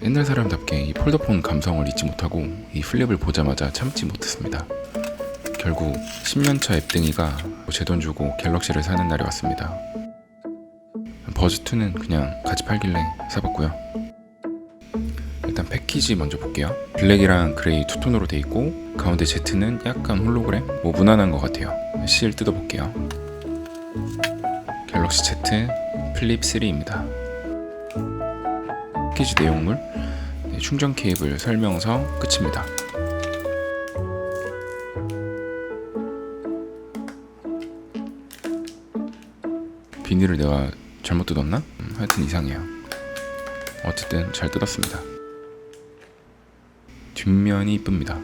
옛날 사람답게 이 폴더폰 감성을 잊지 못하고 이 플립을 보자마자 참지 못했습니다. 결국 10년차 앱등이가 제 돈 주고 갤럭시를 사는 날이 왔습니다. 버즈2는 그냥 같이 팔길래 사봤고요. 일단 패키지 먼저 볼게요. 블랙이랑 그레이 투톤으로 돼 있고 가운데 Z는 약간 홀로그램? 무난한 것 같아요. 실 뜯어볼게요. 갤럭시 Z 플립 3입니다. 패키지 내용물, 충전 케이블 설명서 끝입니다. 비닐을 내가 잘못 뜯었나? 하여튼 이상해요. 어쨌든 잘 뜯었습니다. 뒷면이 이쁩니다.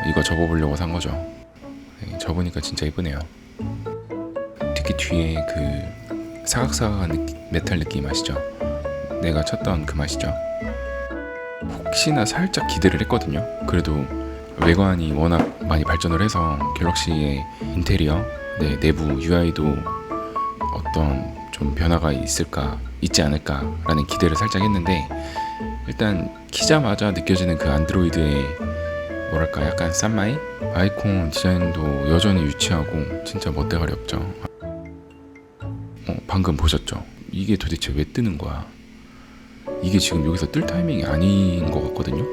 이거 접어보려고 산 거죠. 접으니까 진짜 이쁘네요. 특히 뒤에 그 사각사각한 메탈 느낌 아시죠? 내가 찾던 그 맛이죠. 혹시나 살짝 기대를 했거든요. 그래도 외관이 워낙 많이 발전을 해서 갤럭시의 인테리어, 내부 UI도 어떤 좀 변화가 있지 않을까라는 기대를 살짝 했는데, 일단 키자마자 느껴지는 그 안드로이드의 뭐랄까 약간 싼마이? 아이콘 디자인도 여전히 유치하고 진짜 멋대가리 없죠. 방금 보셨죠? 이게 도대체 왜 뜨는 거야? 이게 지금 여기서 뜰 타이밍이 아닌 것 같거든요.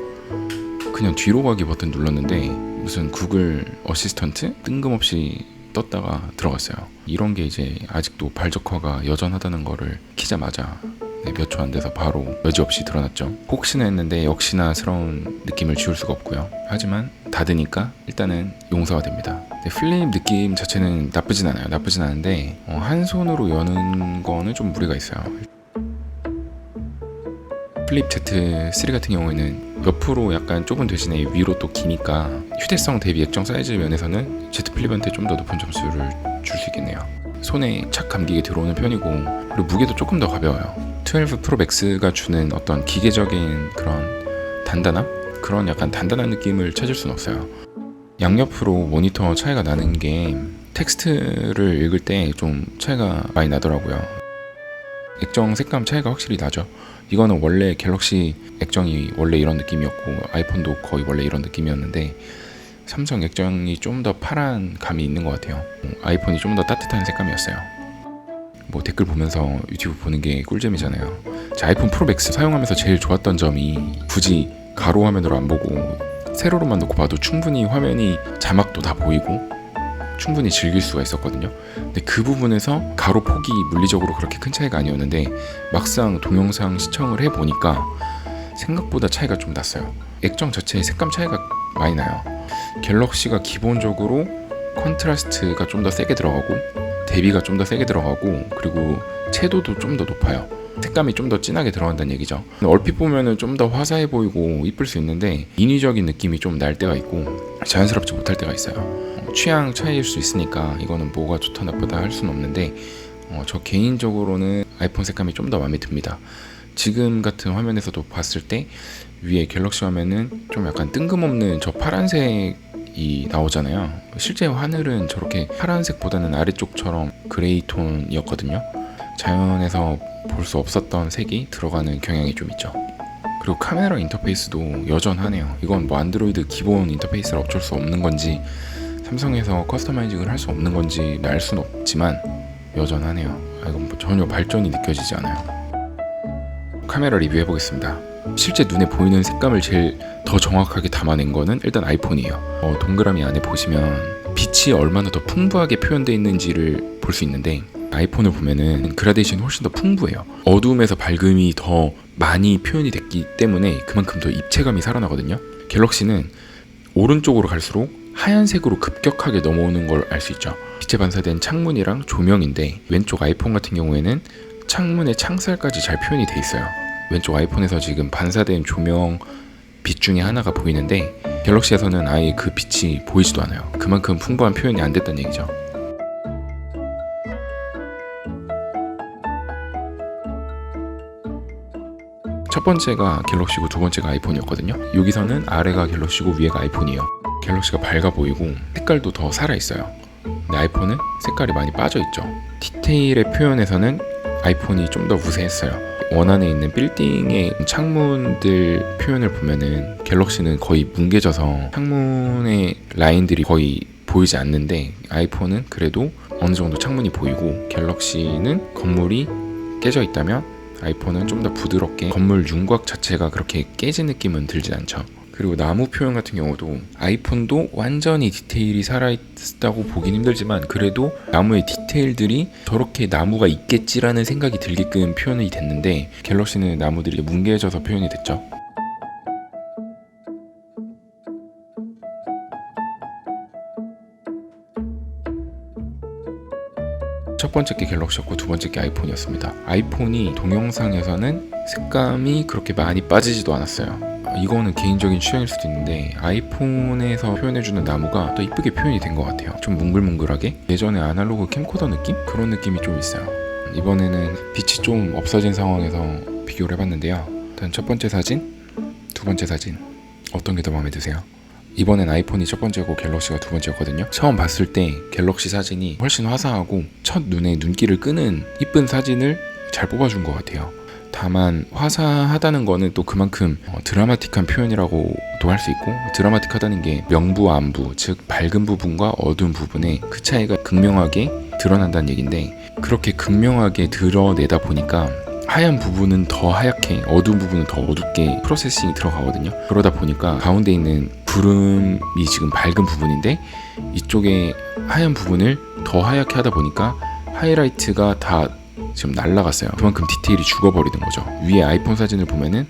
그냥 뒤로 가기 버튼 눌렀는데 무슨 구글 어시스턴트? 뜬금없이 떴다가 들어갔어요. 이런 게 이제 아직도 발적화가 여전하다는 거를 키자마자 몇 초 안 돼서 바로 여지없이 드러났죠. 혹시나 했는데 역시나스러운 느낌을 지울 수가 없고요. 하지만 닫으니까 일단은 용서가 됩니다. 플립 느낌 자체는 나쁘진 않아요. 나쁘진 않은데 한 손으로 여는 거는 좀 무리가 있어요. 플립 Z3 같은 경우에는 옆으로 약간 좁은 대신에 위로 또 기니까 휴대성 대비 액정 사이즈 면에서는 Z 플립한테 좀 더 높은 점수를 줄 수 있겠네요. 손에 착 감기게 들어오는 편이고, 그리고 무게도 조금 더 가벼워요. 12 프로 맥스가 주는 어떤 기계적인 그런 단단함? 그런 약간 단단한 느낌을 찾을 수는 없어요. 양옆으로 모니터 차이가 나는 게 텍스트를 읽을 때 좀 차이가 많이 나더라고요. 액정 색감 차이가 확실히 나죠. 이거는 원래 갤럭시 액정이 원래 이런 느낌이었고 아이폰도 거의 원래 이런 느낌이었는데 삼성 액정이 좀 더 파란 감이 있는 것 같아요. 아이폰이 좀 더 따뜻한 색감이었어요. 뭐 댓글 보면서 유튜브 보는 게 꿀잼이잖아요. 제 아이폰 프로 맥스 사용하면서 제일 좋았던 점이 굳이 가로 화면으로 안 보고 세로로만 놓고 봐도 충분히 화면이 자막도 다 보이고 충분히 즐길 수가 있었거든요. 근데 그 부분에서 가로 폭이 물리적으로 그렇게 큰 차이가 아니었는데 막상 동영상 시청을 해보니까 생각보다 차이가 좀 났어요. 액정 자체의 색감 차이가 많이 나요. 갤럭시가 기본적으로 컨트라스트가 좀 더 세게 들어가고 대비가 좀 더 세게 들어가고 그리고 채도도 좀 더 높아요. 색감이 좀 더 진하게 들어간다는 얘기죠. 얼핏 보면은 좀 더 화사해 보이고 이쁠 수 있는데 인위적인 느낌이 좀 날 때가 있고 자연스럽지 못할 때가 있어요. 취향 차이일 수 있으니까 이거는 뭐가 좋다 나쁘다 할 수는 없는데 저 개인적으로는 아이폰 색감이 좀 더 마음에 듭니다. 지금 같은 화면에서도 봤을 때 위에 갤럭시 화면은 좀 약간 뜬금없는 저 파란색이 나오잖아요. 실제 하늘은 저렇게 파란색보다는 아래쪽처럼 그레이 톤이었거든요. 자연에서 볼 수 없었던 색이 들어가는 경향이 좀 있죠. 그리고 카메라 인터페이스도 여전하네요. 이건 뭐 안드로이드 기본 인터페이스라 어쩔 수 없는 건지 삼성에서 커스터마이징을 할 수 없는 건지 알 수는 없지만 여전하네요. 이건 뭐 전혀 발전이 느껴지지 않아요. 카메라 리뷰해보겠습니다. 실제 눈에 보이는 색감을 제일 더 정확하게 담아낸 거는 일단 아이폰이에요. 동그라미 안에 보시면 빛이 얼마나 더 풍부하게 표현되어 있는지를 볼 수 있는데 아이폰을 보면은 그라데이션이 훨씬 더 풍부해요. 어두움에서 밝음이 더 많이 표현이 됐기 때문에 그만큼 더 입체감이 살아나거든요. 갤럭시는 오른쪽으로 갈수록 하얀색으로 급격하게 넘어오는 걸 알 수 있죠. 빛에 반사된 창문이랑 조명인데 왼쪽 아이폰 같은 경우에는 창문의 창살까지 잘 표현이 돼 있어요. 왼쪽 아이폰에서 지금 반사된 조명 빛 중에 하나가 보이는데 갤럭시에서는 아예 그 빛이 보이지도 않아요. 그만큼 풍부한 표현이 안 됐다는 얘기죠. 첫 번째가 갤럭시고 두 번째가 아이폰이었거든요. 여기서는 아래가 갤럭시고 위에가 아이폰이에요. 갤럭시가 밝아 보이고 색깔도 더 살아있어요. 근데 아이폰은 색깔이 많이 빠져있죠. 디테일의 표현에서는 아이폰이 좀 더 우세했어요. 원안에 있는 빌딩의 창문들 표현을 보면은 갤럭시는 거의 뭉개져서 창문의 라인들이 거의 보이지 않는데, 아이폰은 그래도 어느 정도 창문이 보이고, 갤럭시는 건물이 깨져 있다면 아이폰은 좀 더 부드럽게 건물 윤곽 자체가 그렇게 깨진 느낌은 들지 않죠. 그리고 나무 표현 같은 경우도 아이폰도 완전히 디테일이 살아있다고 보긴 힘들지만 그래도 나무의 디테일들이 저렇게 나무가 있겠지라는 생각이 들게끔 표현이 됐는데, 갤럭시는 나무들이 뭉개져서 표현이 됐죠. 첫 번째 게 갤럭시였고 두 번째 게 아이폰이었습니다. 아이폰이 동영상에서는 색감이 그렇게 많이 빠지지도 않았어요. 이거는 개인적인 취향일 수도 있는데 아이폰에서 표현해주는 나무가 더 이쁘게 표현이 된 것 같아요. 좀 뭉글뭉글하게 예전에 아날로그 캠코더 느낌? 그런 느낌이 좀 있어요. 이번에는 빛이 좀 없어진 상황에서 비교를 해봤는데요. 일단 첫 번째 사진, 두 번째 사진 어떤 게 더 마음에 드세요? 이번엔 아이폰이 첫 번째고 갤럭시가 두 번째였거든요. 처음 봤을 때 갤럭시 사진이 훨씬 화사하고 첫 눈에 눈길을 끄는 이쁜 사진을 잘 뽑아준 것 같아요. 다만 화사하다는 거는 또 그만큼 드라마틱한 표현이라고도 할 수 있고, 드라마틱하다는 게 명부, 안부, 즉 밝은 부분과 어두운 부분의 그 차이가 극명하게 드러난다는 얘기인데, 그렇게 극명하게 드러내다 보니까 하얀 부분은 더 하얗게, 어두운 부분은 더 어둡게 프로세싱이 들어가거든요. 그러다 보니까 가운데 있는 구름이 지금 밝은 부분인데 이쪽에 하얀 부분을 더 하얗게 하다 보니까 하이라이트가 다 지금 날라갔어요. 그만큼 디테일이 죽어버리는 거죠. 위에 아이폰 사진을 보면은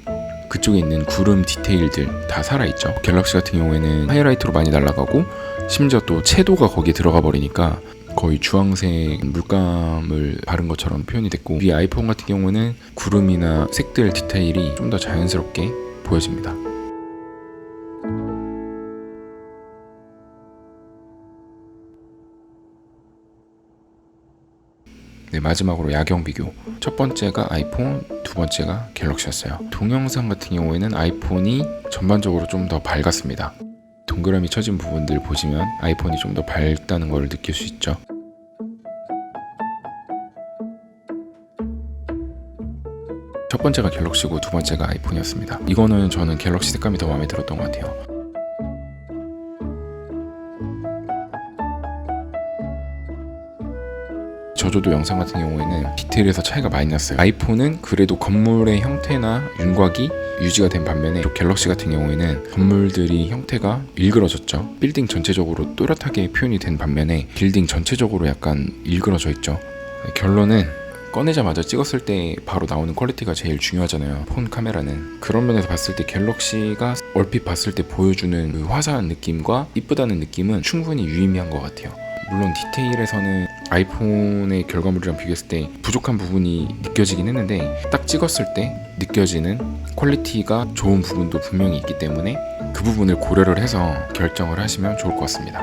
그쪽에 있는 구름 디테일들 다 살아있죠. 갤럭시 같은 경우에는 하이라이트로 많이 날아가고 심지어 또 채도가 거기에 들어가 버리니까 거의 주황색 물감을 바른 것처럼 표현이 됐고, 위에 아이폰 같은 경우는 구름이나 색들 디테일이 좀 더 자연스럽게 보여집니다. 네, 마지막으로 야경 비교. 첫 번째가 아이폰, 두 번째가 갤럭시였어요. 동영상 같은 경우에는 아이폰이 전반적으로 좀 더 밝았습니다. 동그라미 쳐진 부분들 보시면 아이폰이 좀 더 밝다는 걸 느낄 수 있죠. 첫 번째가 갤럭시고 두 번째가 아이폰이었습니다. 이거는 저는 갤럭시 색감이 더 마음에 들었던 것 같아요. 저조도 영상 같은 경우에는 디테일에서 차이가 많이 났어요. 아이폰은 그래도 건물의 형태나 윤곽이 유지가 된 반면에 갤럭시 같은 경우에는 건물들이 형태가 일그러졌죠. 빌딩 전체적으로 또렷하게 표현이 된 반면에 빌딩 전체적으로 약간 일그러져 있죠. 결론은 꺼내자마자 찍었을 때 바로 나오는 퀄리티가 제일 중요하잖아요. 폰 카메라는. 그런 면에서 봤을 때 갤럭시가 얼핏 봤을 때 보여주는 그 화사한 느낌과 이쁘다는 느낌은 충분히 유의미한 것 같아요. 물론 디테일에서는 아이폰의 결과물이랑 비교했을 때 부족한 부분이 느껴지긴 했는데, 딱 찍었을 때 느껴지는 퀄리티가 좋은 부분도 분명히 있기 때문에 그 부분을 고려를 해서 결정을 하시면 좋을 것 같습니다.